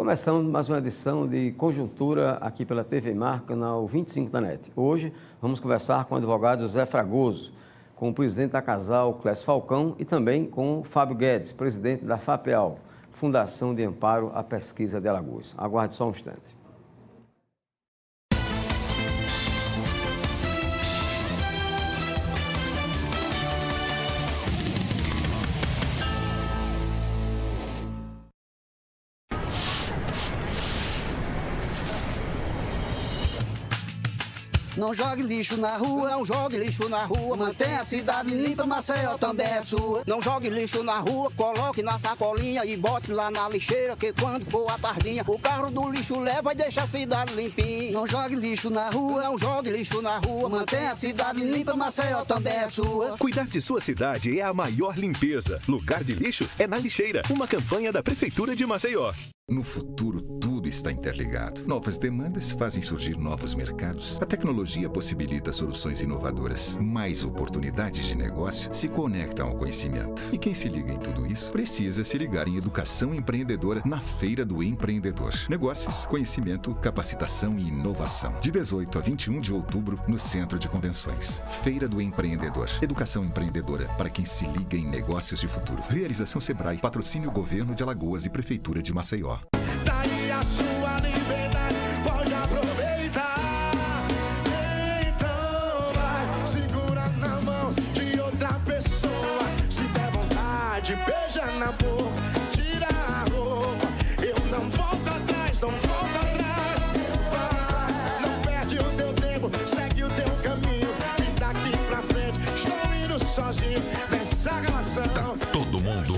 Começamos mais uma edição de Conjuntura aqui pela TV Mar, canal 25 da NET. Hoje vamos conversar com o advogado José Fragoso, com o presidente da Casal, Clécio Falcão, e também com o Fábio Guedes, presidente da FAPEAL, Fundação de Amparo à Pesquisa de Alagoas. Aguarde só um instante. Não jogue lixo na rua, não jogue lixo na rua. Mantenha a cidade limpa, Maceió também é sua. Não jogue lixo na rua, coloque na sacolinha e bote lá na lixeira, que quando for a tardinha, o carro do lixo leva e deixa a cidade limpinha. Não jogue lixo na rua, não jogue lixo na rua. Mantenha a cidade limpa, Maceió também é sua. Cuidar de sua cidade é a maior limpeza. Lugar de lixo é na lixeira. Uma campanha da Prefeitura de Maceió. No futuro, tudo está interligado. Novas demandas fazem surgir novos mercados. A tecnologia possibilita soluções inovadoras. Mais oportunidades de negócio se conectam ao conhecimento. E quem se liga em tudo isso precisa se ligar em educação empreendedora na Feira do Empreendedor. Negócios, conhecimento, capacitação e inovação. De 18 a 21 de outubro, no Centro de Convenções. Feira do Empreendedor. Educação empreendedora para quem se liga em negócios de futuro. Realização Sebrae. Patrocínio Governo de Alagoas e Prefeitura de Maceió. Daí a sua liberdade, pode aproveitar. Então vai, segura na mão de outra pessoa. Se der vontade, beija na boca, tira a roupa. Eu não volto atrás, não volto atrás. Vai, não perde o teu tempo, segue o teu caminho. E daqui pra frente, estou indo sozinho nessa relação. Tá todo mundo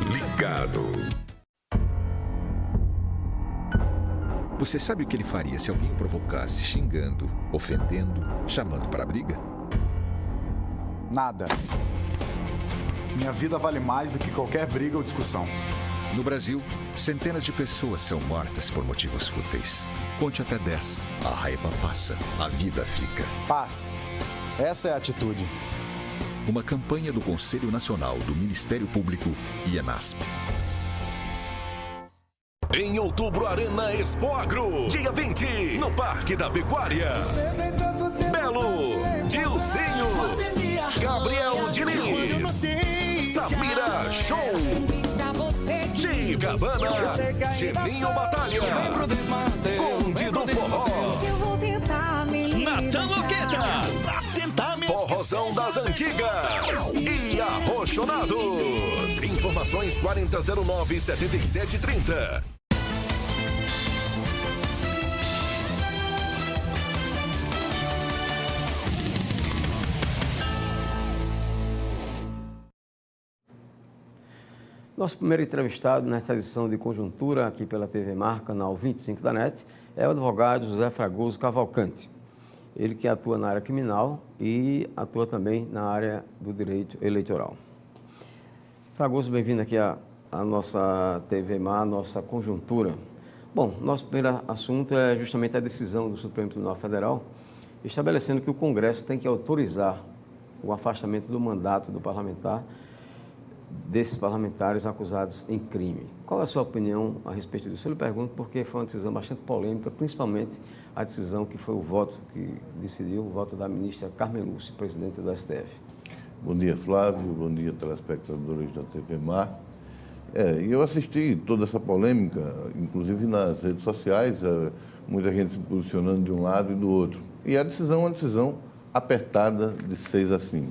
ligado. Você sabe o que ele faria se alguém o provocasse xingando, ofendendo, chamando para a briga? Nada. Minha vida vale mais do que qualquer briga ou discussão. No Brasil, centenas de pessoas são mortas por motivos fúteis. Conte até 10. A raiva passa, a vida fica. Paz. Essa é a atitude. Uma campanha do Conselho Nacional do Ministério Público e ENASP. Em outubro, Arena Expo Agro. Dia 20, no Parque da Pecuária. Belo, Dilcinho, Gabriel Diniz, Samira Show, Gibana, Geninho Batalha, Conde do Forró, Natan Loqueta, Forrozão das Antigas e Arrochonados. Informações 4009-7730. Nosso primeiro entrevistado nesta edição de Conjuntura, aqui pela TV Mar, canal 25 da NET, é o advogado José Fragoso Cavalcante. Ele que atua na área criminal e atua também na área do direito eleitoral. Fragoso, bem-vindo aqui à nossa TV Mar, nossa Conjuntura. Bom, nosso primeiro assunto é justamente a decisão do Supremo Tribunal Federal, estabelecendo que o Congresso tem que autorizar o afastamento do mandato do parlamentar, desses parlamentares acusados em crime. Qual é a sua opinião a respeito disso? Eu lhe pergunto porque foi uma decisão bastante polêmica, principalmente a decisão que foi o voto que decidiu, o voto da ministra Carmen Lúcia, presidente do STF. Bom dia, Flávio. Bom dia, telespectadores da TV Mar. Eu assisti toda essa polêmica, inclusive nas redes sociais, muita gente se posicionando de um lado e do outro. E a decisão é uma decisão apertada de 6-5.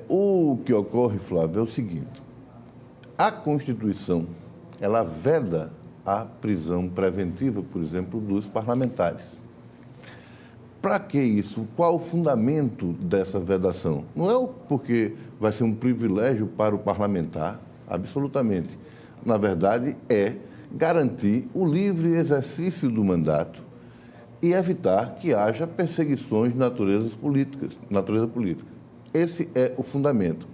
O que ocorre, Flávio, é o seguinte: a Constituição, ela veda a prisão preventiva, por exemplo, dos parlamentares. Para que isso? Qual o fundamento dessa vedação? Não é porque vai ser um privilégio para o parlamentar, absolutamente. Na verdade, é garantir o livre exercício do mandato e evitar que haja perseguições de natureza política. Esse é o fundamento.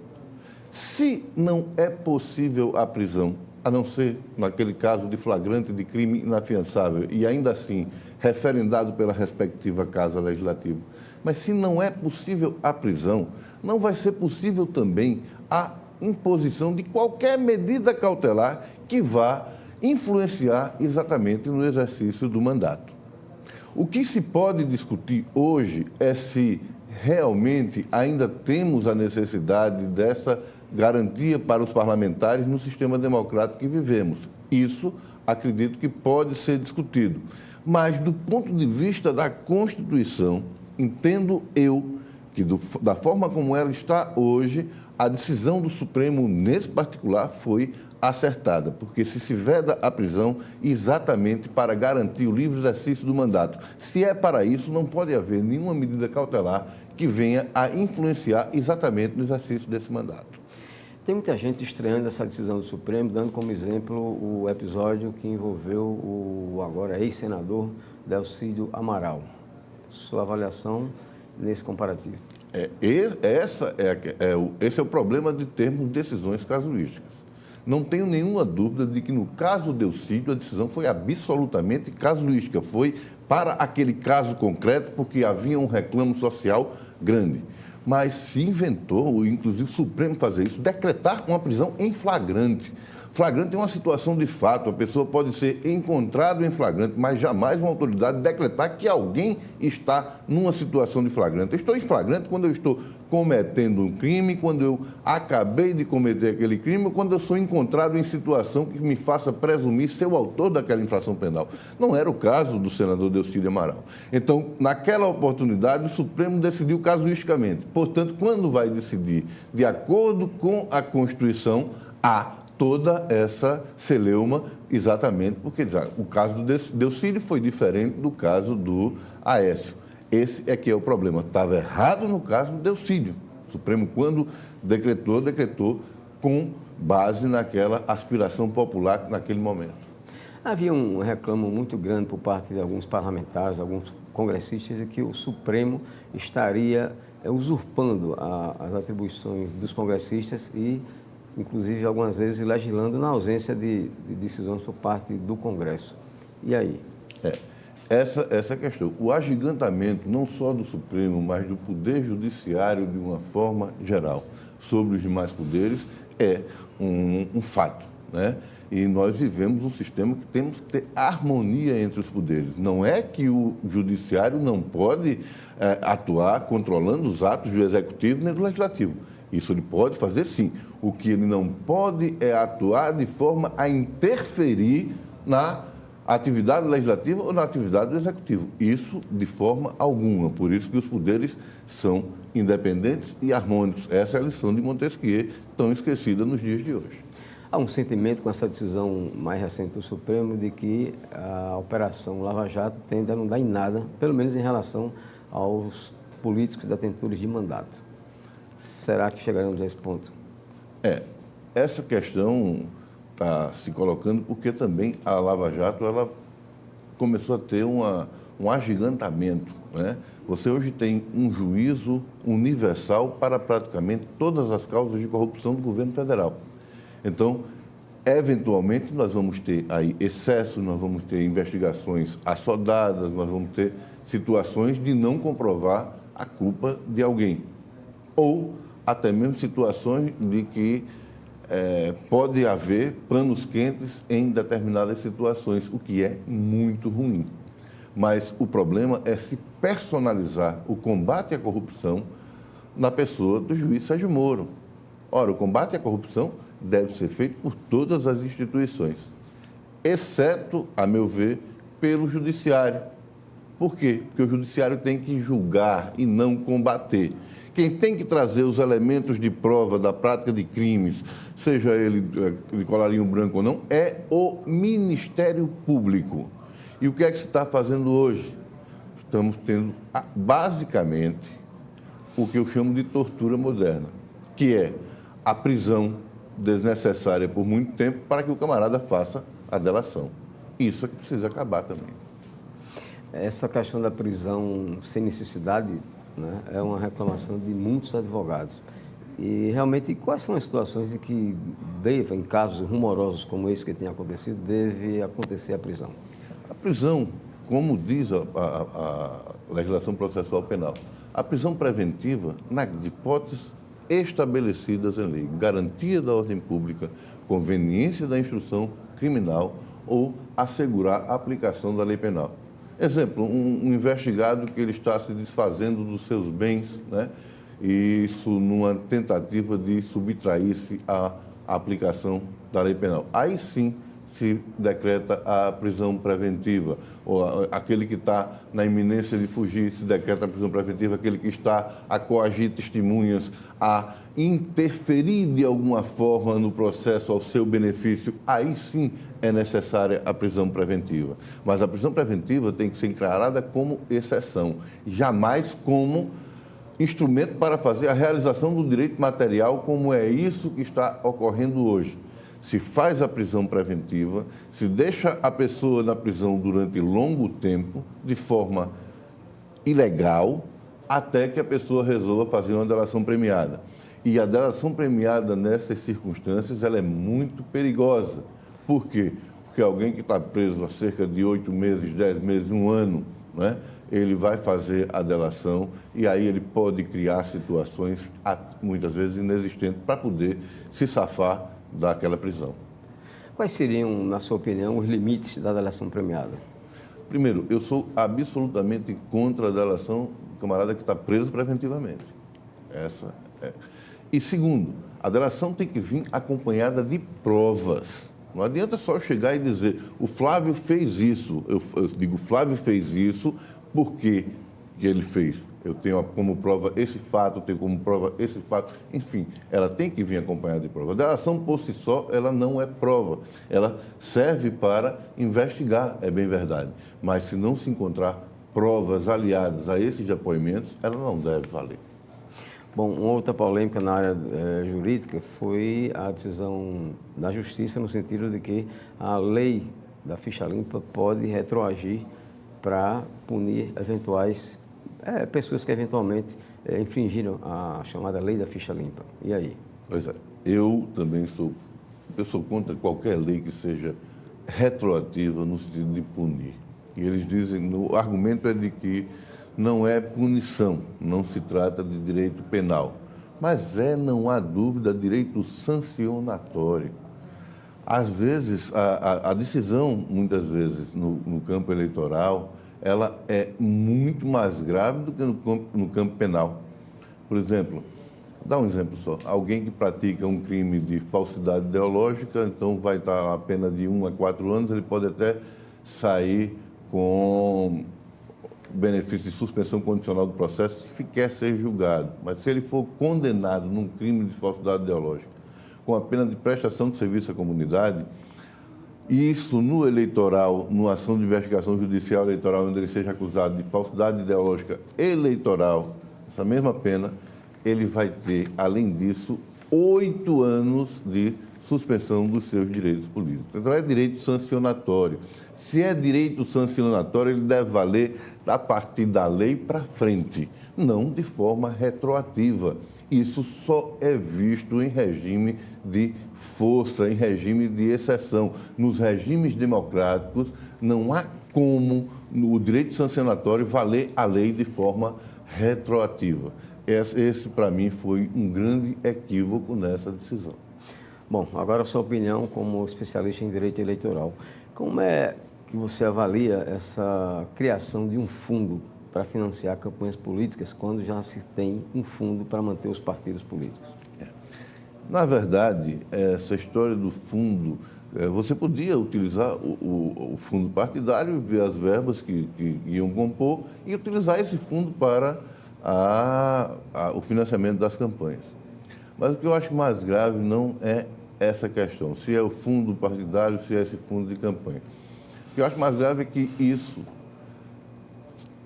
Se não é possível a prisão, a não ser naquele caso de flagrante de crime inafiançável e ainda assim referendado pela respectiva Casa Legislativa, mas se não é possível a prisão, não vai ser possível também a imposição de qualquer medida cautelar que vá influenciar exatamente no exercício do mandato. O que se pode discutir hoje é se realmente ainda temos a necessidade dessa garantia para os parlamentares no sistema democrático que vivemos. Isso, acredito que pode ser discutido. Mas, do ponto de vista da Constituição, entendo eu que, da forma como ela está hoje, a decisão do Supremo, nesse particular, foi acertada, porque se veda a prisão exatamente para garantir o livre exercício do mandato. Se é para isso, não pode haver nenhuma medida cautelar que venha a influenciar exatamente no exercício desse mandato. Tem muita gente estranhando essa decisão do Supremo, dando como exemplo o episódio que envolveu o agora ex-senador Delcídio Amaral. Sua avaliação nesse comparativo? Esse é o problema de termos decisões casuísticas. Não tenho nenhuma dúvida de que, no caso Delcídio, a decisão foi absolutamente casuística. Foi para aquele caso concreto, porque havia um reclamo social grande. Mas se inventou, inclusive o Supremo fazer isso, decretar uma prisão em flagrante. Flagrante é uma situação de fato, a pessoa pode ser encontrada em flagrante, mas jamais uma autoridade decretar que alguém está numa situação de flagrante. Eu estou em flagrante quando eu estou cometendo um crime, quando eu acabei de cometer aquele crime, ou quando eu sou encontrado em situação que me faça presumir ser o autor daquela infração penal. Não era o caso do senador Delcídio Amaral. Então, naquela oportunidade, o Supremo decidiu casuisticamente. Portanto, quando vai decidir de acordo com a Constituição, há toda essa celeuma, exatamente porque o caso do Delcídio foi diferente do caso do Aécio. Esse é que é o problema. Estava errado no caso do Delcídio. O Supremo, quando decretou com base naquela aspiração popular naquele momento. Havia um reclamo muito grande por parte de alguns parlamentares, alguns congressistas, de que o Supremo estaria usurpando as atribuições dos congressistas e, inclusive, algumas vezes legislando na ausência de decisões por parte do Congresso. E aí? Essa questão. O agigantamento, não só do Supremo, mas do Poder Judiciário, de uma forma geral, sobre os demais poderes, é um fato, né? E nós vivemos um sistema que temos que ter harmonia entre os poderes. Não é que o Judiciário não pode atuar controlando os atos do Executivo nem do Legislativo. Isso ele pode fazer, sim. O que ele não pode é atuar de forma a interferir na atividade legislativa ou na atividade do Executivo. Isso de forma alguma. Por isso que os poderes são independentes e harmônicos. Essa é a lição de Montesquieu, tão esquecida nos dias de hoje. Há um sentimento com essa decisão mais recente do Supremo de que a Operação Lava Jato tende a não dar em nada, pelo menos em relação aos políticos detentores de mandato. Será que chegaremos a esse ponto? Essa questão está se colocando porque também a Lava Jato ela começou a ter um agigantamento, né? Você hoje tem um juízo universal para praticamente todas as causas de corrupção do governo federal. Então, eventualmente, nós vamos ter aí excessos, nós vamos ter investigações assodadas, nós vamos ter situações de não comprovar a culpa de alguém. Ou até mesmo situações de que pode haver panos quentes em determinadas situações, o que é muito ruim. Mas o problema é se personalizar o combate à corrupção na pessoa do juiz Sérgio Moro. Ora, o combate à corrupção deve ser feito por todas as instituições, exceto, a meu ver, pelo Judiciário. Por quê? Porque o Judiciário tem que julgar e não combater. Quem tem que trazer os elementos de prova da prática de crimes, seja ele de colarinho branco ou não, é o Ministério Público. E o que é que se está fazendo hoje? Estamos tendo, basicamente, o que eu chamo de tortura moderna, que é a prisão desnecessária por muito tempo para que o camarada faça a delação. Isso é que precisa acabar também. Essa questão da prisão sem necessidade, né, é uma reclamação de muitos advogados. E realmente, quais são as situações em que deve, em casos rumorosos como esse que tem acontecido, deve acontecer a prisão? A prisão, como diz a legislação processual penal, a prisão preventiva, nas hipóteses estabelecidas em lei. Garantia da ordem pública, conveniência da instrução criminal ou assegurar a aplicação da lei penal. Exemplo, um investigado que ele está se desfazendo dos seus bens, né? E isso numa tentativa de subtrair-se à aplicação da lei penal. Aí sim se decreta a prisão preventiva, ou aquele que está na iminência de fugir, se decreta a prisão preventiva, aquele que está a coagir testemunhas, a interferir de alguma forma no processo ao seu benefício, aí sim é necessária a prisão preventiva. Mas a prisão preventiva tem que ser encarada como exceção, jamais como instrumento para fazer a realização do direito material, como é isso que está ocorrendo hoje. Se faz a prisão preventiva, se deixa a pessoa na prisão durante longo tempo, de forma ilegal, até que a pessoa resolva fazer uma delação premiada. E a delação premiada, nessas circunstâncias, ela é muito perigosa. Por quê? Porque alguém que está preso há cerca de 8 meses, 10 meses, 1 ano, né? Ele vai fazer a delação e aí ele pode criar situações, muitas vezes inexistentes, para poder se safar daquela prisão. Quais seriam, na sua opinião, os limites da delação premiada? Primeiro, eu sou absolutamente contra a delação do camarada que está preso preventivamente. Essa é. E segundo, a delação tem que vir acompanhada de provas. Não adianta só chegar e dizer, o Flávio fez isso. Eu digo, o Flávio fez isso porque que ele fez. Eu tenho como prova esse fato, tenho como prova esse fato. Enfim, ela tem que vir acompanhada de prova. A delação por si só, ela não é prova. Ela serve para investigar, é bem verdade. Mas se não se encontrar provas aliadas a esses depoimentos, ela não deve valer. Bom, uma outra polêmica na área jurídica foi a decisão da Justiça no sentido de que a lei da ficha limpa pode retroagir para punir eventuais pessoas que eventualmente infringiram a chamada lei da ficha limpa. E aí? Pois é, eu também sou contra qualquer lei que seja retroativa no sentido de punir. E eles dizem, o argumento é de que não é punição, não se trata de direito penal, mas não há dúvida, direito sancionatório. Às vezes, a decisão, muitas vezes, no campo eleitoral, ela é muito mais grave do que no campo penal. Por exemplo, dá um exemplo só, alguém que pratica um crime de falsidade ideológica, então vai estar a pena de 1 a 4 anos, ele pode até sair com benefício de suspensão condicional do processo se quer ser julgado. Mas se ele for condenado num crime de falsidade ideológica, com a pena de prestação de serviço à comunidade, isso no eleitoral, numa ação de investigação judicial eleitoral, onde ele seja acusado de falsidade ideológica eleitoral, essa mesma pena, ele vai ter, além disso, 8 anos de suspensão dos seus direitos políticos. Então, é direito sancionatório. Se é direito sancionatório, ele deve valer a partir da lei para frente, não de forma retroativa. Isso só é visto em regime de força, em regime de exceção. Nos regimes democráticos, não há como o direito sancionatório valer a lei de forma retroativa. Esse para mim, foi um grande equívoco nessa decisão. Bom, agora a sua opinião como especialista em direito eleitoral. Como é que você avalia essa criação de um fundo para financiar campanhas políticas quando já se tem um fundo para manter os partidos políticos? Na verdade, essa história do fundo, você podia utilizar o fundo partidário, ver as verbas que iam compor e utilizar esse fundo para o financiamento das campanhas. Mas o que eu acho mais grave não é essa questão, se é o fundo partidário, se é esse fundo de campanha. O que eu acho mais grave é que isso,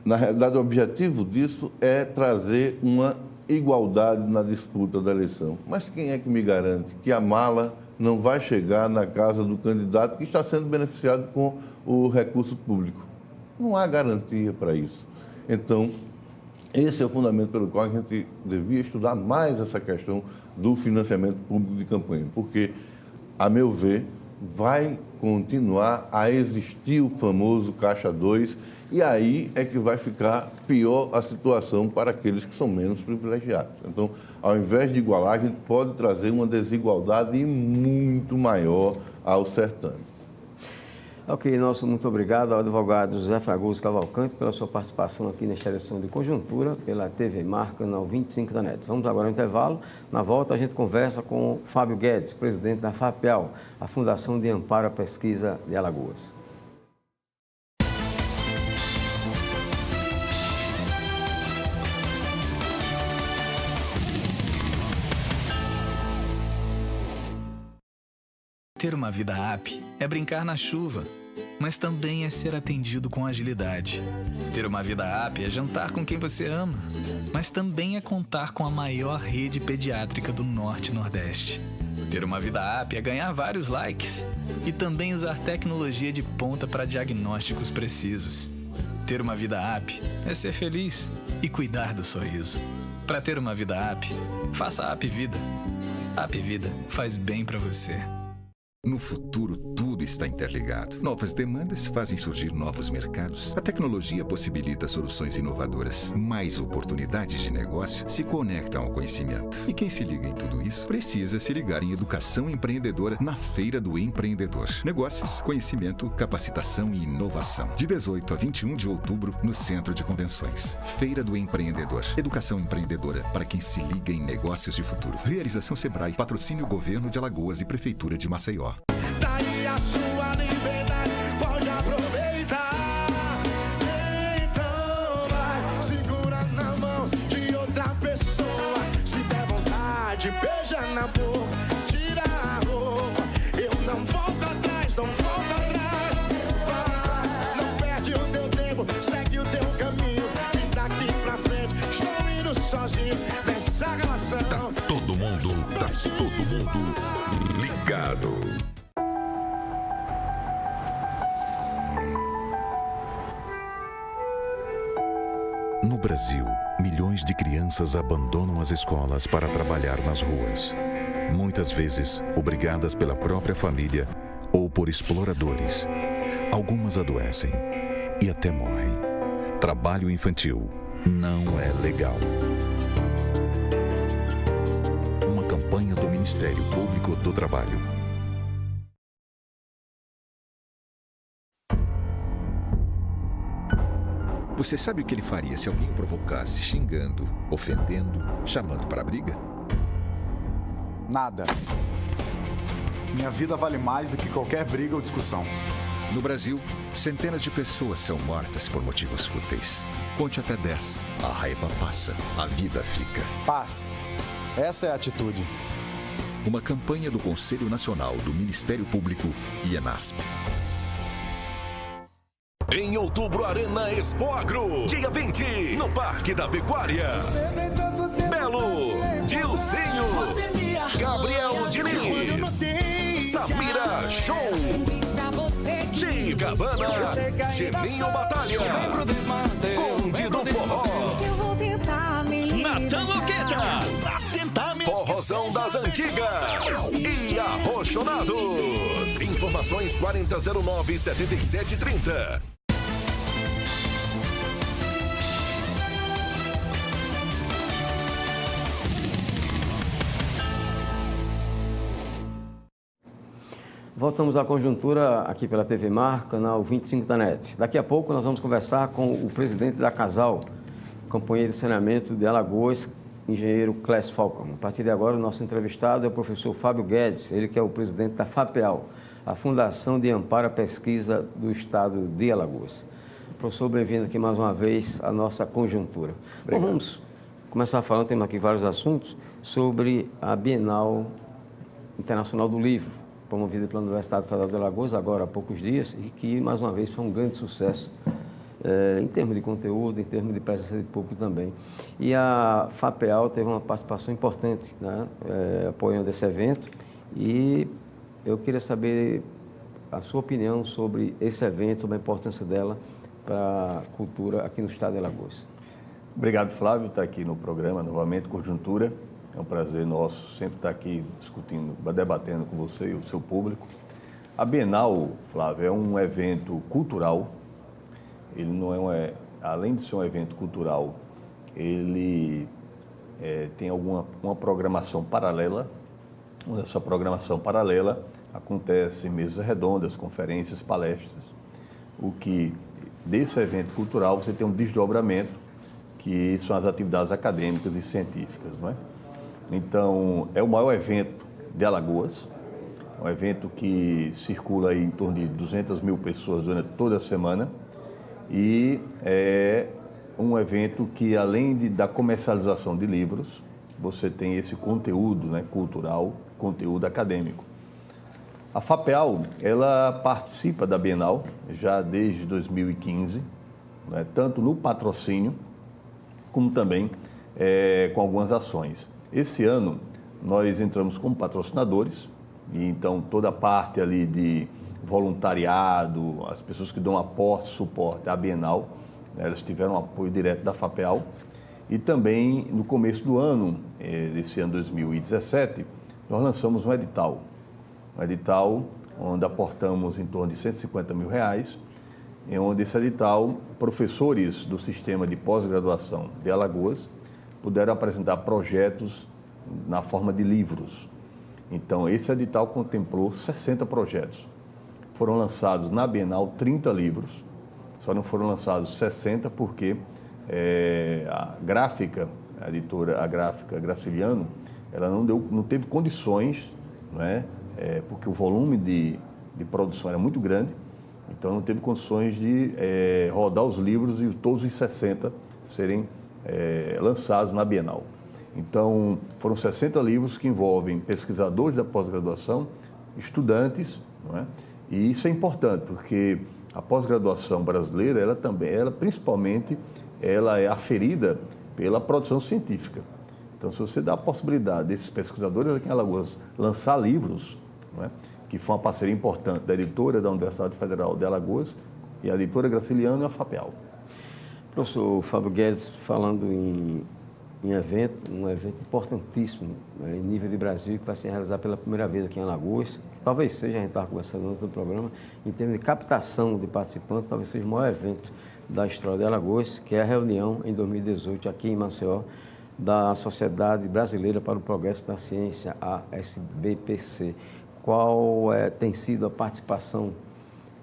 na realidade, o objetivo disso é trazer uma igualdade na disputa da eleição. Mas quem é que me garante que a mala não vai chegar na casa do candidato que está sendo beneficiado com o recurso público? Não há garantia para isso. Então, esse é o fundamento pelo qual a gente devia estudar mais essa questão do financiamento público de campanha, porque, a meu ver, vai continuar a existir o famoso Caixa 2, e aí é que vai ficar pior a situação para aqueles que são menos privilegiados. Então, ao invés de igualar, a gente pode trazer uma desigualdade muito maior ao certame. Ok, muito obrigado ao advogado José Fragoso Cavalcante pela sua participação aqui nesta edição de Conjuntura pela TV Mar, canal 25 da NET. Vamos agora ao intervalo. Na volta a gente conversa com Fábio Guedes, presidente da FAPEAL, a Fundação de Amparo à Pesquisa de Alagoas. Ter uma vida app é brincar na chuva, mas também é ser atendido com agilidade. Ter uma vida app é jantar com quem você ama, mas também é contar com a maior rede pediátrica do Norte e Nordeste. Ter uma vida app é ganhar vários likes e também usar tecnologia de ponta para diagnósticos precisos. Ter uma vida app é ser feliz e cuidar do sorriso. Para ter uma vida app, faça a App Vida. A App Vida faz bem para você. No futuro, tudo está interligado. Novas demandas fazem surgir novos mercados. A tecnologia possibilita soluções inovadoras. Mais oportunidades de negócio se conectam ao conhecimento. E quem se liga em tudo isso precisa se ligar em educação empreendedora na Feira do Empreendedor. Negócios, conhecimento, capacitação e inovação. De 18 a 21 de outubro, no Centro de Convenções. Feira do Empreendedor. Educação empreendedora para quem se liga em negócios de futuro. Realização Sebrae. Patrocínio Governo de Alagoas e Prefeitura de Maceió. Daí a sua liberdade pode aproveitar. Então vai, segura na mão de outra pessoa. Se der vontade, beija na boca, tira a roupa. Eu não volto atrás, não volto atrás. Vai, não perde o teu tempo, segue o teu caminho. E daqui pra frente, estou indo sozinho nessa relação. Tá todo mundo ligado. No Brasil, milhões de crianças abandonam as escolas para trabalhar nas ruas. Muitas vezes, obrigadas pela própria família ou por exploradores. Algumas adoecem e até morrem. Trabalho infantil não é legal. Uma campanha do Ministério Público do Trabalho. Você sabe o que ele faria se alguém o provocasse xingando, ofendendo, chamando para a briga? Nada. Minha vida vale mais do que qualquer briga ou discussão. No Brasil, centenas de pessoas são mortas por motivos fúteis. Conte até 10. A raiva passa, a vida fica. Paz. Essa é a atitude. Uma campanha do Conselho Nacional do Ministério Público e ENASP. Em outubro, Arena Expo Agro. Dia 20, no Parque da Pecuária. Belo, Dilcinho, Gabriel Diniz, Samira Show, Gigabana, Geninho Batalha, Conde do Forró, Natan Loqueta, Forrozão das Antigas e Arrochonados. Informações 4009-7730. Voltamos à conjuntura aqui pela TV Mar, canal 25 da NET. Daqui a pouco nós vamos conversar com o presidente da Casal, companhia de saneamento de Alagoas, engenheiro Clécio Falcão. A partir de agora, o nosso entrevistado é o professor Fábio Guedes, ele que é o presidente da FAPEAL, a Fundação de Amparo à Pesquisa do Estado de Alagoas. Professor, bem-vindo aqui mais uma vez à nossa conjuntura. Bom, vamos começar falando, temos aqui vários assuntos, sobre a Bienal Internacional do Livro, promovida pela Universidade Federal de Alagoas, agora há poucos dias, e que, mais uma vez, foi um grande sucesso, em termos de conteúdo, em termos de presença de público também. E a FAPEAL teve uma participação importante, né, apoiando esse evento, e eu queria saber a sua opinião sobre esse evento, sobre a importância dela para a cultura aqui no estado de Alagoas. Obrigado, Flávio, estar aqui no programa, novamente, Conjuntura. É um prazer nosso sempre estar aqui discutindo, debatendo com você e o seu público. A Bienal, Flávio, é um evento cultural. Ele não além de ser um evento cultural, ele tem uma programação paralela. Essa programação paralela acontece mesas redondas, conferências, palestras. O que desse evento cultural você tem um desdobramento, que são as atividades acadêmicas e científicas, não é? Então, é o maior evento de Alagoas, um evento que circula aí em torno de 200 mil pessoas durante toda a semana e é um evento que, além da comercialização de livros, você tem esse conteúdo, né, cultural, conteúdo acadêmico. A FAPEAL, ela participa da Bienal já desde 2015, né, tanto no patrocínio, como também com algumas ações. Esse ano, nós entramos como patrocinadores, e então toda a parte ali de voluntariado, as pessoas que dão aporte, suporte à Bienal, né, elas tiveram apoio direto da FAPEAL. E também, no começo do ano, desse ano 2017, nós lançamos um edital onde aportamos em torno de R$150 mil, em onde esse edital, professores do sistema de pós-graduação de Alagoas puderam apresentar projetos na forma de livros. Então, esse edital contemplou 60 projetos. Foram lançados na Bienal 30 livros, só não foram lançados 60 porque a editora Graciliano, ela não teve condições, não é? Porque o volume de produção era muito grande, então não teve condições de rodar os livros e todos os 60 serem lançados na Bienal. Então, foram 60 livros que envolvem pesquisadores da pós-graduação, estudantes, não é? E isso é importante, porque a pós-graduação brasileira, principalmente, ela é aferida pela produção científica. Então, se você dá a possibilidade desses pesquisadores aqui em Alagoas lançar livros, não é? Que foi uma parceria importante da editora da Universidade Federal de Alagoas e a editora Graciliano e a FAPEAL. Professor Fábio Guedes, falando em evento, um evento importantíssimo, né, em nível de Brasil, que vai ser realizado pela primeira vez aqui em Alagoas, que talvez seja, a gente estava conversando no outro programa, em termos de captação de participantes, talvez seja o maior evento da história de Alagoas, que é a reunião em 2018 aqui em Maceió, da Sociedade Brasileira para o Progresso da Ciência, a SBPC. Qual tem sido a participação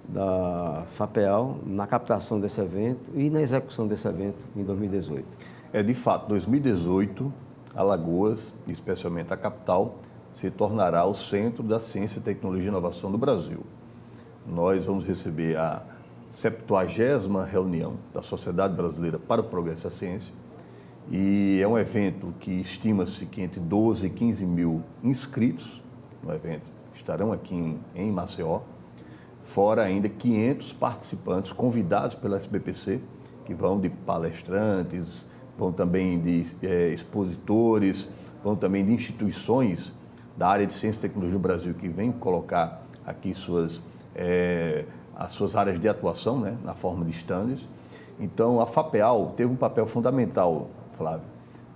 da FAPEAL na captação desse evento e na execução desse evento em 2018? De fato, 2018, Alagoas, especialmente a capital, se tornará o centro da ciência, tecnologia e inovação do Brasil. Nós vamos receber a 70ª reunião da Sociedade Brasileira para o Progresso da Ciência e é um evento que estima-se que entre 12 e 15 mil inscritos no evento estarão aqui em Maceió, fora ainda 500 participantes convidados pela SBPC, que vão de palestrantes, vão também de expositores, vão também de instituições da área de ciência e tecnologia do Brasil que vêm colocar aqui as suas áreas de atuação, né, na forma de stands. Então, a FAPEAL teve um papel fundamental, Flávio,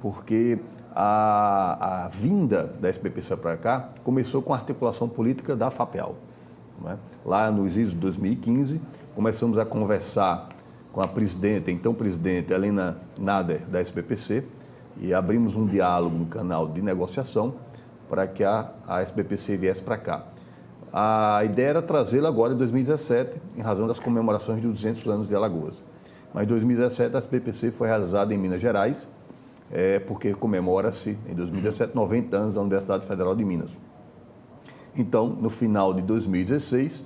porque a vinda da SBPC para cá começou com a articulação política da FAPEAL. Não é? Lá nos idos de 2015, começamos a conversar com a presidente, então presidente Helena Nader, da SBPC, e abrimos um diálogo no canal de negociação para que a SBPC viesse para cá. A ideia era trazê-la agora em 2017, em razão das comemorações de 200 anos de Alagoas. Mas em 2017 a SBPC foi realizada em Minas Gerais, porque comemora-se em 2017 90 anos da Universidade Federal de Minas. Então, no final de 2016,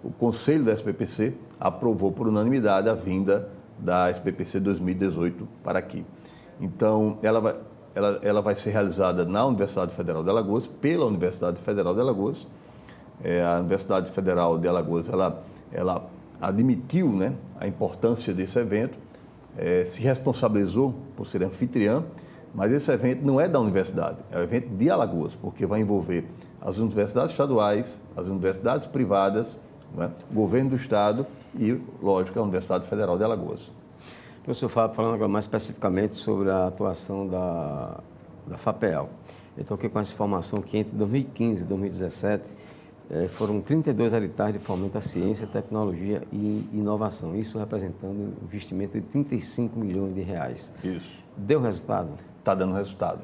o Conselho da SBPC aprovou por unanimidade a vinda da SBPC 2018 para aqui. Então, ela vai ser realizada na Universidade Federal de Alagoas, pela Universidade Federal de Alagoas. A Universidade Federal de Alagoas, ela admitiu, né, a importância desse evento, se responsabilizou por ser anfitriã, mas esse evento não é da universidade, é um evento de Alagoas, porque vai envolver as universidades estaduais, as universidades privadas, né, o governo do estado e, lógico, a Universidade Federal de Alagoas. Professor Fábio, falando agora mais especificamente sobre a atuação da FAPEAL. Eu estou aqui com essa informação que entre 2015 e 2017 foram 32 editais de fomento à ciência, tecnologia e inovação. Isso representando um investimento de 35 milhões de reais. Isso. Deu resultado? Está dando resultado.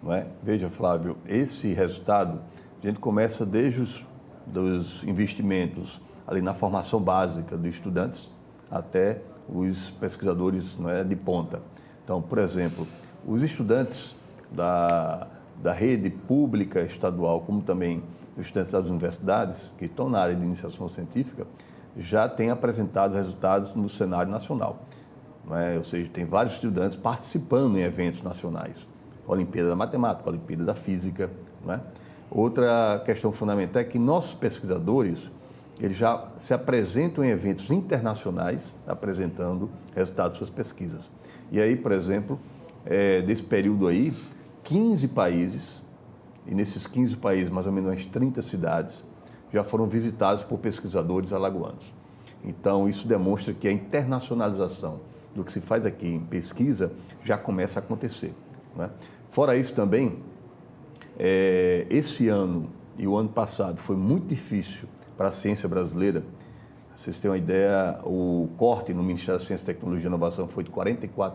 Não é? Veja, Flávio, esse resultado, a gente começa desde dos investimentos ali na formação básica dos estudantes até os pesquisadores, não é, de ponta. Então, por exemplo, os estudantes da rede pública estadual, como também os estudantes das universidades, que estão na área de iniciação científica, já têm apresentado resultados no cenário nacional. Não é? Ou seja, tem vários estudantes participando em eventos nacionais. Olimpíada da Matemática, Olimpíada da Física. Não é? Outra questão fundamental é que nossos pesquisadores, eles já se apresentam em eventos internacionais, apresentando resultados de suas pesquisas. E aí, por exemplo, desse período aí, 15 países, e nesses 15 países, mais ou menos umas 30 cidades, já foram visitados por pesquisadores alagoanos. Então, isso demonstra que a internacionalização do que se faz aqui em pesquisa já começa a acontecer. Não é? Fora isso também, esse ano e o ano passado foi muito difícil para a ciência brasileira. Vocês têm uma ideia, o corte no Ministério da Ciência, Tecnologia e Inovação foi de 44%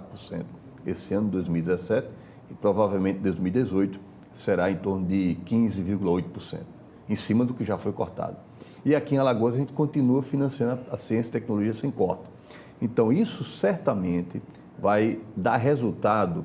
esse ano, 2017, e provavelmente 2018 será em torno de 15,8%, em cima do que já foi cortado. E aqui em Alagoas a gente continua financiando a ciência e tecnologia sem corte. Então isso certamente vai dar resultado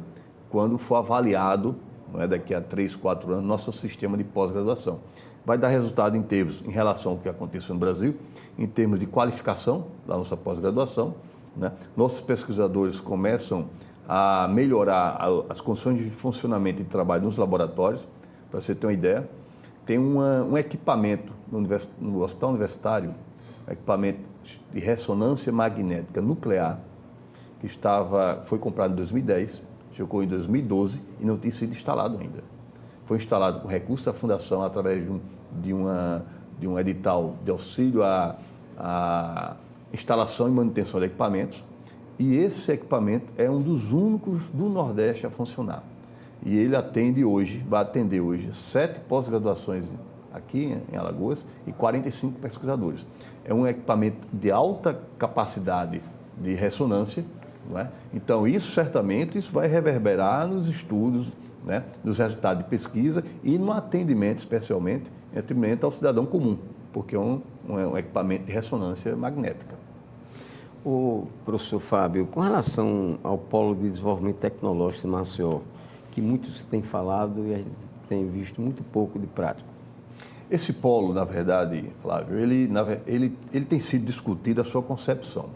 quando for avaliado, não é, daqui a 3, 4 anos, nosso sistema de pós-graduação. Vai dar resultado em relação ao que aconteceu no Brasil, em termos de qualificação da nossa pós-graduação, né? Nossos pesquisadores começam a melhorar as condições de funcionamento e de trabalho nos laboratórios. Para você ter uma ideia, tem um equipamento no Hospital Universitário, equipamento de ressonância magnética nuclear, que foi comprado em 2010, chegou em 2012 e não tinha sido instalado ainda. Foi instalado com recurso da Fundação através de um edital de auxílio à instalação e manutenção de equipamentos. E esse equipamento é um dos únicos do Nordeste a funcionar. E ele vai atender hoje 7 pós-graduações aqui em Alagoas e 45 pesquisadores. É um equipamento de alta capacidade de ressonância, não é? Então, isso vai reverberar nos estudos, né, nos resultados de pesquisa e no atendimento, especialmente, ao cidadão comum, porque é um equipamento de ressonância magnética. O professor Fábio, com relação ao Polo de Desenvolvimento Tecnológico de Maceió, que muitos têm falado e a gente tem visto muito pouco de prática. Esse polo, na verdade, Flávio, ele tem sido discutido a sua concepção.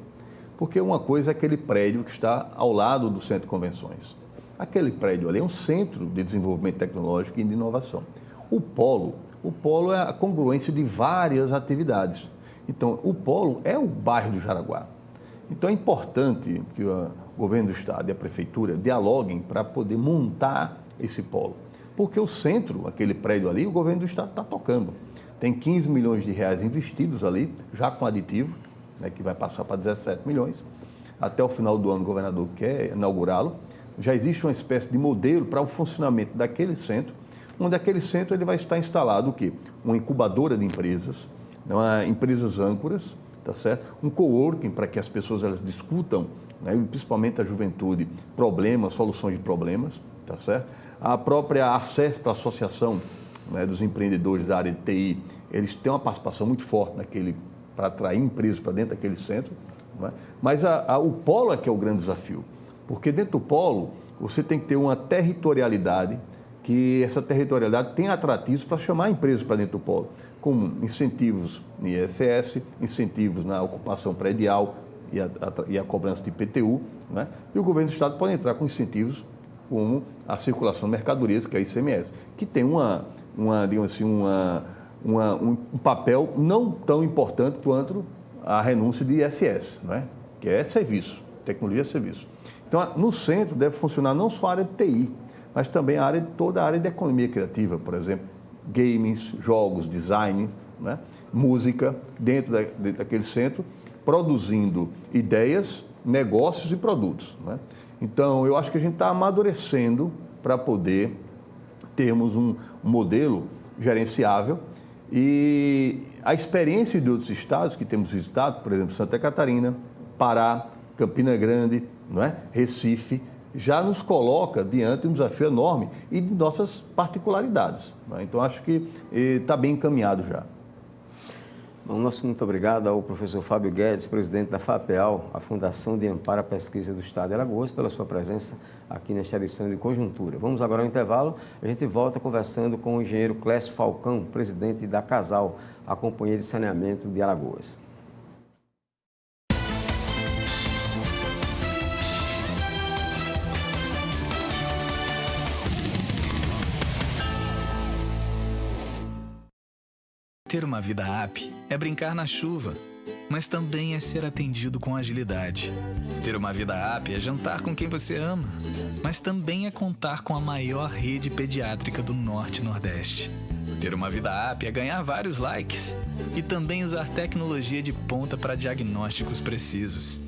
Porque uma coisa é aquele prédio que está ao lado do Centro de Convenções. Aquele prédio ali é um centro de desenvolvimento tecnológico e de inovação. O polo é a congruência de várias atividades. Então, o polo é o bairro do Jaraguá. Então, é importante que o governo do estado e a prefeitura dialoguem para poder montar esse polo. Porque o centro, aquele prédio ali, o governo do estado está tocando. Tem 15 milhões de reais investidos ali, já com aditivo, né, que vai passar para 17 milhões. Até o final do ano, o governador quer inaugurá-lo. Já existe uma espécie de modelo para o funcionamento daquele centro, onde aquele centro ele vai estar instalado o quê? Uma incubadora de empresas, empresas âncoras, tá certo? Um coworking para que as pessoas elas discutam, né, principalmente a juventude, problemas, soluções de problemas, tá certo? A própria acesso para a associação, né, dos empreendedores da área de TI, eles têm uma participação muito forte para atrair empresas para dentro daquele centro, não é? Mas o polo é que é o grande desafio, porque dentro do polo você tem que ter uma territorialidade, que essa territorialidade tem atrativos para chamar empresas para dentro do polo, como incentivos no ISS, incentivos na ocupação predial e a cobrança de IPTU, né? E o governo do estado pode entrar com incentivos como a circulação de mercadorias, que é a ICMS, que tem digamos assim, um papel não tão importante quanto a renúncia de ISS, né? Que é serviço, tecnologia é serviço. Então, no centro deve funcionar não só a área de TI, mas também toda a área de economia criativa, por exemplo, games, jogos, design, né? Música, dentro daquele centro, produzindo ideias, negócios e produtos, né? Então, eu acho que a gente está amadurecendo para poder termos um modelo gerenciável E a experiência de outros estados que temos visitado, por exemplo, Santa Catarina, Pará, Campina Grande, não é? Recife, já nos coloca diante de um desafio enorme e de nossas particularidades. Não é? Então, acho que está bem encaminhado já. Bom, nosso muito obrigado ao professor Fábio Guedes, presidente da FAPEAL, a Fundação de Amparo à Pesquisa do Estado de Alagoas, pela sua presença aqui nesta edição de Conjuntura. Vamos agora ao intervalo, a gente volta conversando com o engenheiro Clécio Falcão, presidente da Casal, a Companhia de Saneamento de Alagoas. Ter uma vida app é brincar na chuva, mas também é ser atendido com agilidade. Ter uma vida app é jantar com quem você ama, mas também é contar com a maior rede pediátrica do Norte e Nordeste. Ter uma vida app é ganhar vários likes e também usar tecnologia de ponta para diagnósticos precisos.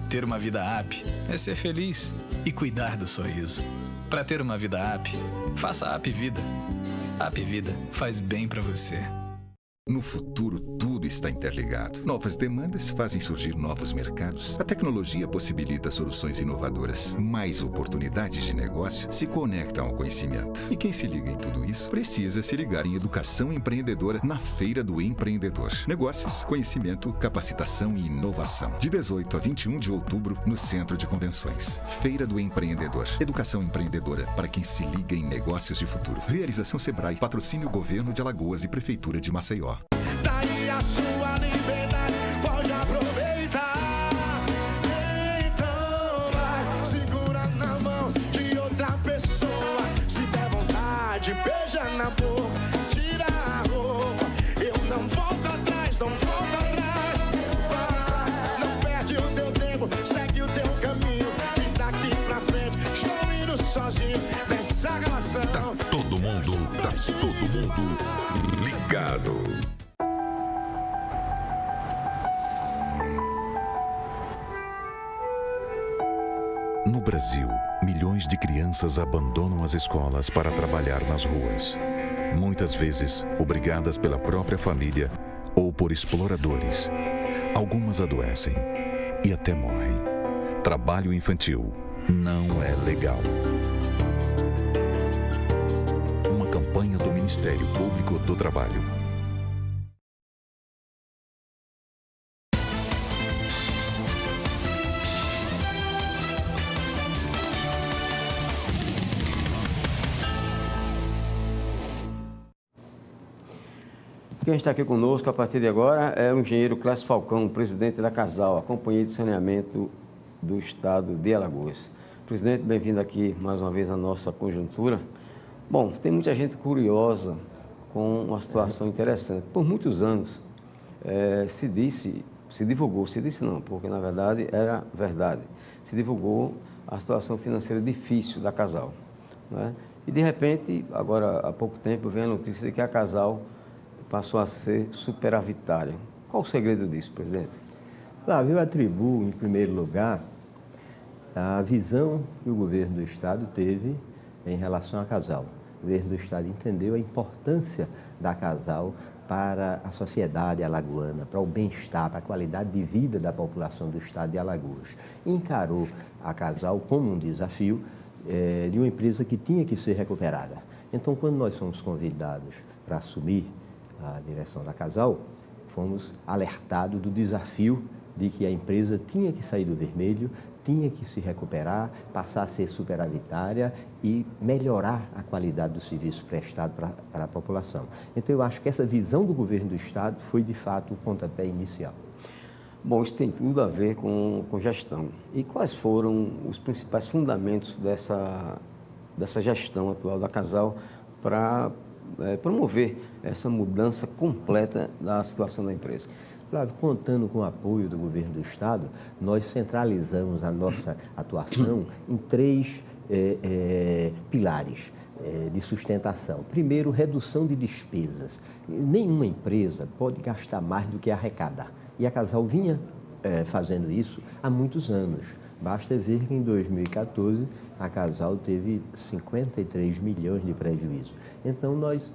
Ter uma vida app é ser feliz e cuidar do sorriso. Para ter uma vida app, faça a App Vida. A App Vida faz bem para você. No futuro, tudo está interligado. Novas demandas fazem surgir novos mercados. A tecnologia possibilita soluções inovadoras. Mais oportunidades de negócio se conectam ao conhecimento. E quem se liga em tudo isso precisa se ligar em educação empreendedora na Feira do Empreendedor. Negócios, conhecimento, capacitação e inovação. De 18 a 21 de outubro, no Centro de Convenções. Feira do Empreendedor. Educação empreendedora para quem se liga em negócios de futuro. Realização Sebrae. Patrocínio Governo de Alagoas e Prefeitura de Maceió. Daí a sua liberdade, pode aproveitar. Então vai, segura na mão de outra pessoa. Se der vontade, beija na boca, tira a roupa. Eu não volto atrás, não volto atrás. Vai, não perde o teu tempo, segue o teu caminho. E daqui pra frente, estou indo sozinho nessa relação. Tá todo mundo ligado. No Brasil, milhões de crianças abandonam as escolas para trabalhar nas ruas. Muitas vezes, obrigadas pela própria família ou por exploradores. Algumas adoecem e até morrem. Trabalho infantil não é legal. Uma campanha do Ministério Público do Trabalho. Quem está aqui conosco a partir de agora é o engenheiro Clécio Falcão, presidente da Casal, a Companhia de Saneamento do Estado de Alagoas. Presidente, bem-vindo aqui mais uma vez à nossa conjuntura. Bom, tem muita gente curiosa com uma situação interessante. Por muitos anos se divulgou, porque na verdade era verdade, se divulgou a situação financeira difícil da Casal, né? E de repente, agora há pouco tempo, vem a notícia de que a Casal passou a ser superavitária. Qual o segredo disso, presidente? Flávio, eu atribuo, em primeiro lugar, a visão que o governo do Estado teve em relação à Casal. O governo do Estado entendeu a importância da Casal para a sociedade alagoana, para o bem-estar, para a qualidade de vida da população do Estado de Alagoas. Encarou a Casal como um desafio de uma empresa que tinha que ser recuperada. Então, quando nós fomos convidados para assumir a direção da Casal, fomos alertados do desafio de que a empresa tinha que sair do vermelho, tinha que se recuperar, passar a ser superavitária e melhorar a qualidade do serviço prestado para a população. Então, eu acho que essa visão do governo do Estado foi, de fato, o pontapé inicial. Bom, isso tem tudo a ver com gestão. E quais foram os principais fundamentos dessa gestão atual da Casal para promover essa mudança completa da situação da empresa? Flávio, contando com o apoio do governo do Estado, nós centralizamos a nossa atuação em três pilares de sustentação. Primeiro, redução de despesas. Nenhuma empresa pode gastar mais do que arrecada. E a Casal vinha fazendo isso há muitos anos. Basta ver que em 2014 a Casal teve 53 milhões de prejuízo. Então, nós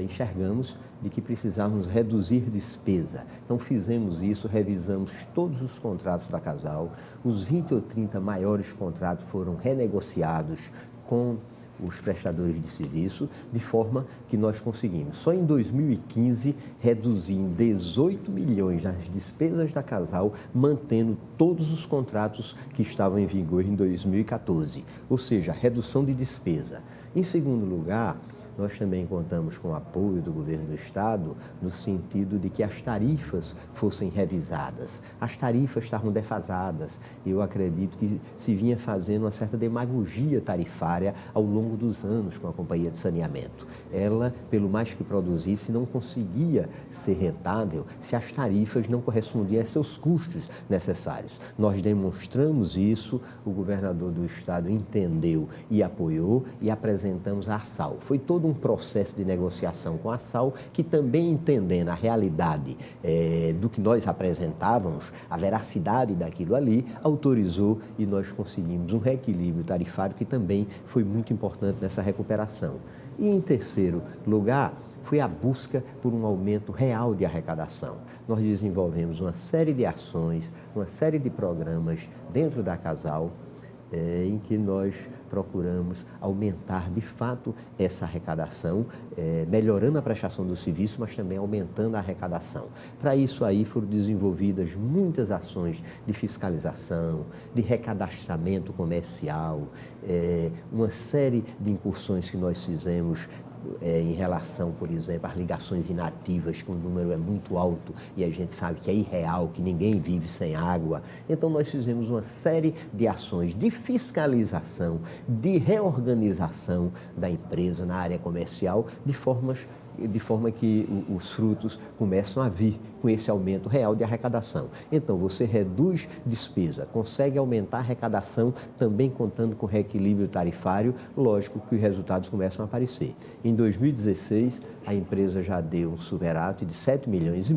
enxergamos de que precisávamos reduzir despesa. Então fizemos isso, revisamos todos os contratos da Casal, os 20 ou 30 maiores contratos foram renegociados com os prestadores de serviço, de forma que nós conseguimos, só em 2015, reduzir em 18 milhões as despesas da Casal, mantendo todos os contratos que estavam em vigor em 2014, ou seja, redução de despesa. Em segundo lugar, nós também contamos com o apoio do governo do Estado no sentido de que as tarifas fossem revisadas. As tarifas estavam defasadas. Eu acredito que se vinha fazendo uma certa demagogia tarifária ao longo dos anos com a Companhia de Saneamento. Ela, pelo mais que produzisse, não conseguia ser rentável se as tarifas não correspondiam a seus custos necessários. Nós demonstramos isso, o governador do Estado entendeu e apoiou e apresentamos a ASAL. Foi todo um processo de negociação com a ASAL, que também entendendo a realidade do que nós apresentávamos, a veracidade daquilo ali, autorizou e nós conseguimos um reequilíbrio tarifário que também foi muito importante nessa recuperação. E em terceiro lugar, foi a busca por um aumento real de arrecadação. Nós desenvolvemos uma série de ações, uma série de programas dentro da Casal, em que nós procuramos aumentar de fato essa arrecadação, melhorando a prestação do serviço, mas também aumentando a arrecadação. Para isso aí foram desenvolvidas muitas ações de fiscalização, de recadastramento comercial, uma série de incursões que nós fizemos em relação, por exemplo, às ligações inativas, que o número é muito alto e a gente sabe que é irreal, que ninguém vive sem água. Então, nós fizemos uma série de ações de fiscalização, de reorganização da empresa na área comercial, de forma que os frutos começam a vir com esse aumento real de arrecadação. Então, você reduz despesa, consegue aumentar a arrecadação, também contando com reequilíbrio tarifário, lógico que os resultados começam a aparecer. Em 2016, a empresa já deu um superávit de 7,5 milhões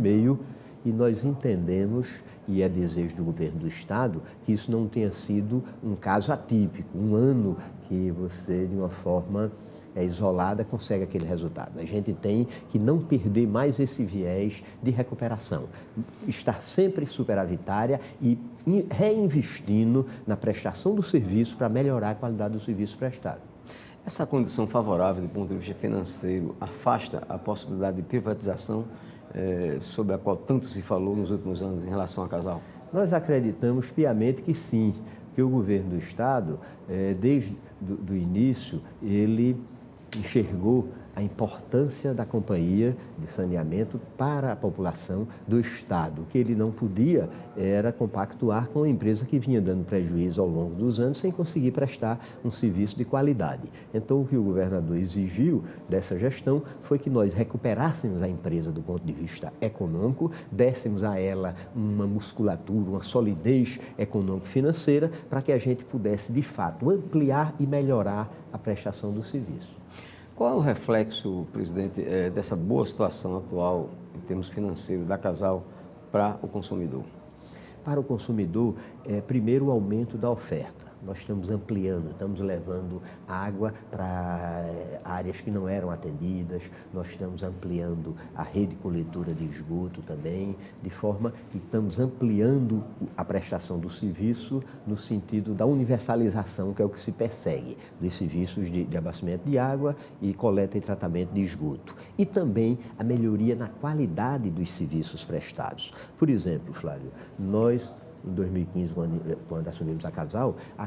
e nós entendemos, e é desejo do governo do Estado, que isso não tenha sido um caso atípico, um ano que você, de uma forma isolada, consegue aquele resultado. A gente tem que não perder mais esse viés de recuperação, estar sempre superavitária e reinvestindo na prestação do serviço para melhorar a qualidade do serviço prestado. Essa condição favorável do ponto de vista financeiro afasta a possibilidade de privatização sobre a qual tanto se falou nos últimos anos em relação à Casal? Nós acreditamos piamente que sim, que o governo do Estado, desde o início, ele enxergou a importância da companhia de saneamento para a população do Estado. O que ele não podia era compactuar com a empresa que vinha dando prejuízo ao longo dos anos sem conseguir prestar um serviço de qualidade. Então, o que o governador exigiu dessa gestão foi que nós recuperássemos a empresa do ponto de vista econômico, dessemos a ela uma musculatura, uma solidez econômico-financeira para que a gente pudesse, de fato, ampliar e melhorar a prestação do serviço. Qual é o reflexo, presidente, dessa boa situação atual, em termos financeiros, da Casal para o consumidor? Para o consumidor, primeiro o aumento da oferta. Nós estamos ampliando, estamos levando água para áreas que não eram atendidas, nós estamos ampliando a rede de coletora de esgoto também, de forma que estamos ampliando a prestação do serviço no sentido da universalização, que é o que se persegue, dos serviços de abastecimento de água e coleta e tratamento de esgoto. E também a melhoria na qualidade dos serviços prestados. Por exemplo, Flávio, nós, em 2015, quando assumimos a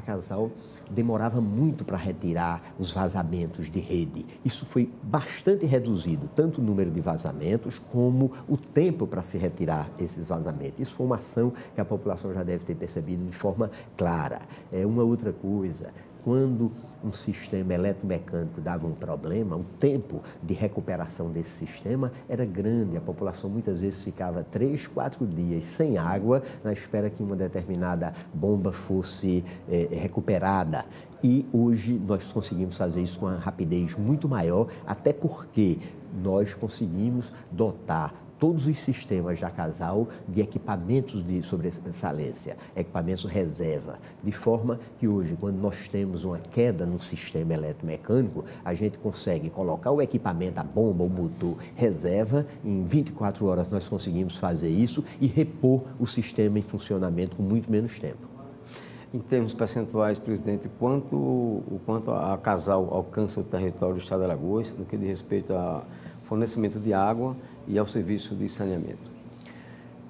Casal demorava muito para retirar os vazamentos de rede. Isso foi bastante reduzido, tanto o número de vazamentos como o tempo para se retirar esses vazamentos. Isso foi uma ação que a população já deve ter percebido de forma clara. Uma outra coisa, quando um sistema eletromecânico dava um problema, o tempo de recuperação desse sistema era grande. A população muitas vezes ficava 3, 4 dias sem água, na espera que uma determinada bomba fosse recuperada. E hoje nós conseguimos fazer isso com uma rapidez muito maior, até porque nós conseguimos dotar todos os sistemas da Casal de equipamentos de sobressalência, equipamentos reserva, de forma que hoje, quando nós temos uma queda no sistema eletromecânico, a gente consegue colocar o equipamento, a bomba, o motor reserva, em 24 horas nós conseguimos fazer isso e repor o sistema em funcionamento com muito menos tempo. Em termos percentuais, presidente, o quanto a Casal alcança o território do estado de Alagoas no que diz respeito ao fornecimento de água e ao serviço de saneamento?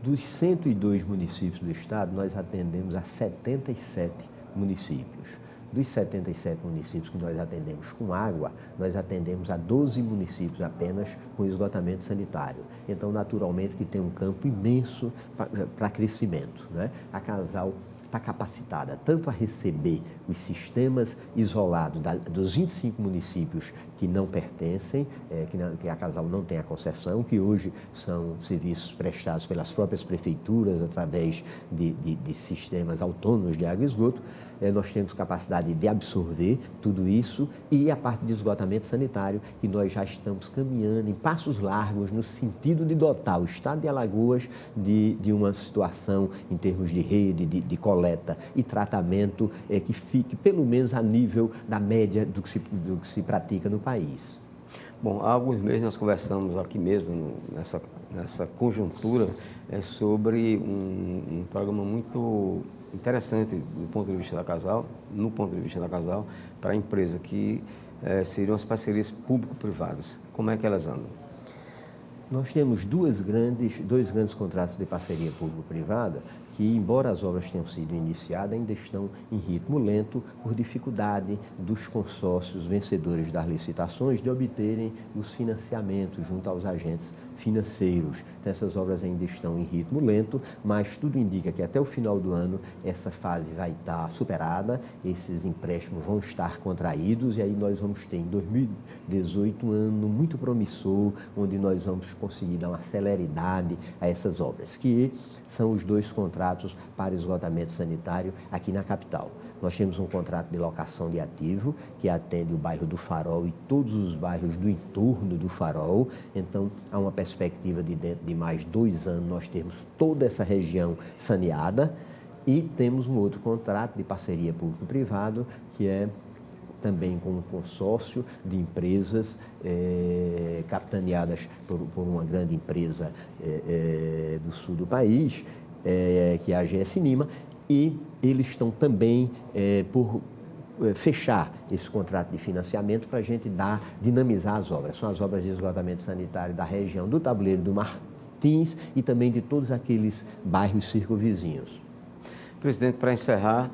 Dos 102 municípios do estado, nós atendemos a 77 municípios. Dos 77 municípios que nós atendemos com água, nós atendemos a 12 municípios apenas com esgotamento sanitário. Então, naturalmente, que tem um campo imenso para crescimento, né? A Casal está capacitada tanto a receber os sistemas isolados dos 25 municípios que não pertencem, que a Casal não tem a concessão, que hoje são serviços prestados pelas próprias prefeituras através de sistemas autônomos de água e esgoto. Nós temos capacidade de absorver tudo isso e a parte de esgotamento sanitário, que nós já estamos caminhando em passos largos no sentido de dotar o estado de Alagoas de uma situação em termos de rede, de coleta e tratamento que fique pelo menos a nível da média do que se pratica no país. Bom, há alguns meses nós conversamos aqui mesmo, nessa conjuntura, sobre um programa muito interessante do ponto de vista da Casal, no ponto de vista da Casal, para a empresa, que seriam as parcerias público-privadas. Como é que elas andam? Nós temos dois grandes contratos de parceria público-privada que, embora as obras tenham sido iniciadas, ainda estão em ritmo lento por dificuldade dos consórcios vencedores das licitações de obterem os financiamentos junto aos agentes financeiros. Então, essas obras ainda estão em ritmo lento, mas tudo indica que até o final do ano essa fase vai estar superada, esses empréstimos vão estar contraídos e aí nós vamos ter em 2018 um ano muito promissor, onde nós vamos conseguir dar uma celeridade a essas obras, que são os dois contratos para esgotamento sanitário aqui na capital. Nós temos um contrato de locação de ativo que atende o bairro do Farol e todos os bairros do entorno do Farol. Então, há uma perspectiva de dentro de mais 2 anos nós termos toda essa região saneada. E temos um outro contrato de parceria público-privado que é também com um consórcio de empresas capitaneadas por uma grande empresa do sul do país, que é a GS Nima, e eles estão também por fechar esse contrato de financiamento para a gente dinamizar as obras. São as obras de esgotamento sanitário da região do Tabuleiro do Martins e também de todos aqueles bairros circunvizinhos. Presidente, para encerrar,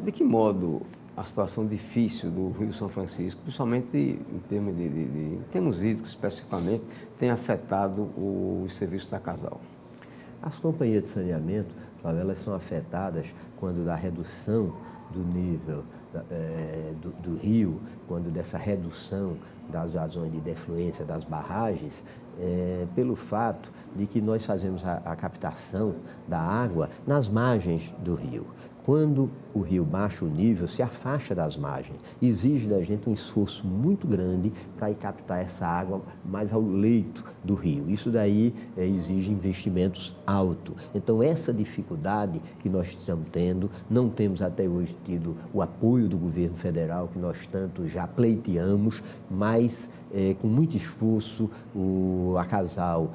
de que modo a situação difícil do Rio São Francisco, principalmente em termos hídricos especificamente, tem afetado os serviços da Casal? As companhias de saneamento, elas são afetadas quando da redução do nível do rio, quando dessa redução das vazões de defluência das barragens, pelo fato de que nós fazemos a captação da água nas margens do rio. Quando o rio baixa o nível, se afasta das margens, exige da gente um esforço muito grande para ir captar essa água mais ao leito do rio. Isso daí exige investimentos altos. Então, essa dificuldade que nós estamos tendo, não temos até hoje tido o apoio do governo federal, que nós tanto já pleiteamos, mas com muito esforço, a Casal,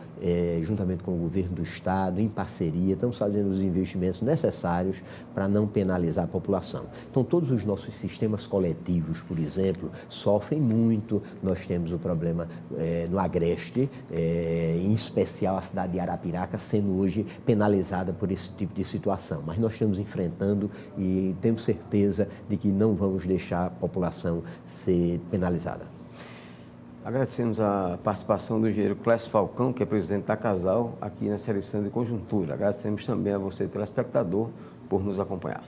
juntamente com o governo do estado, em parceria, estamos fazendo os investimentos necessários para não penalizar a população. Então, todos os nossos sistemas coletivos, por exemplo, sofrem muito. Nós temos o problema no Agreste, em especial a cidade de Arapiraca, sendo hoje penalizada por esse tipo de situação. Mas nós estamos enfrentando e temos certeza de que não vamos deixar a população ser penalizada. Agradecemos a participação do engenheiro Clécio Falcão, que é presidente da Casal, aqui nessa edição de Conjuntura. Agradecemos também a você, telespectador, por nos acompanhar.